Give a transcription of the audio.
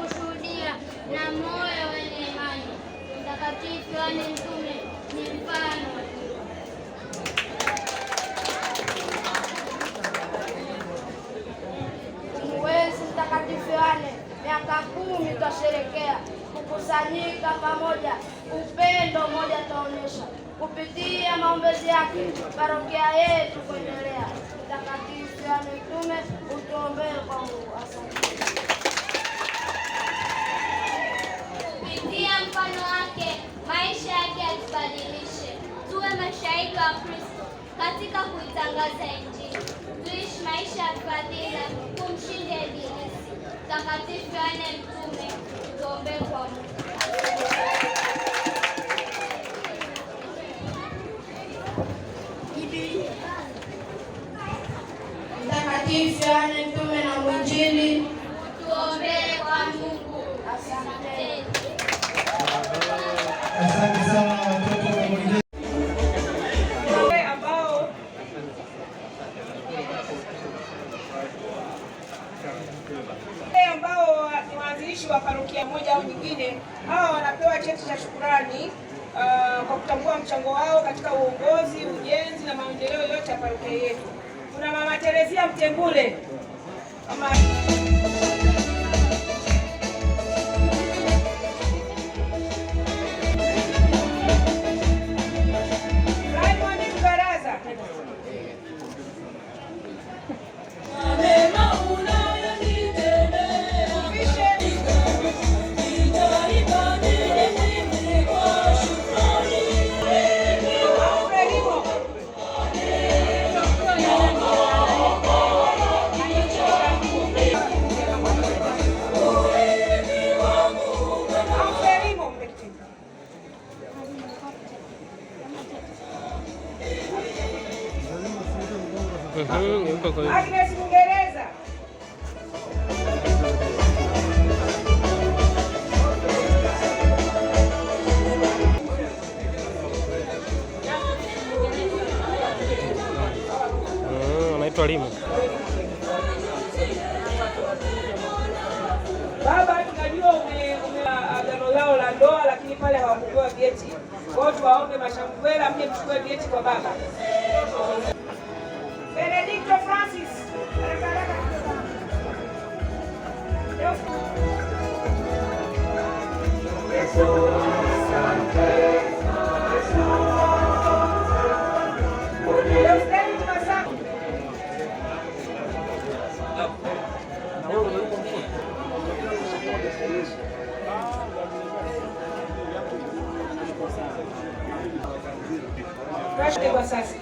kushuhudia na moyo wenye imani. Mtakatifu Yohane Mtume ni mfano. Mwezi Mtakatifu Yohane, miaka 10 tutasherekea, kukusanyika pamoja, upendo mmoja taonyesha, kupitia maombezi yake parokia yetu kuendelea. Mtakatifu Yohane Mtume, utuombee kwa Mungu. Asante. Kupitia mfano wake, maisha yake yatubadilishe, tuwe mashahidi wa Kristo katika kuitangaza Injili, tuishi maisha ya fadhila kumshinda ibilisi. Mtakatifu Yohane Mtume, tuombee kwa Mungu. Mtakatifu Yohane Mtume na Mwinjili, tuombee kwa Mungu. Asante. Asante sana watoto wa Mwinjili ambao ni waanzilishi wa parokia moja au nyingine. Hawa wanapewa cheti cha shukrani kwa kutambua mchango wao katika uongozi, ujenzi na maendeleo yote ya parokia yetu. Kuna Mama Teresia Mtembule, Agnes Mwingereza. Anaitwa Limu. Baba, tunajua agano lao la ndoa, lakini pale hawakupewa vyeti. Kwa hiyo tuwaombe Mashambwela mje mchukue vyeti kwa baba. Benedicto Francis. Kwa sasa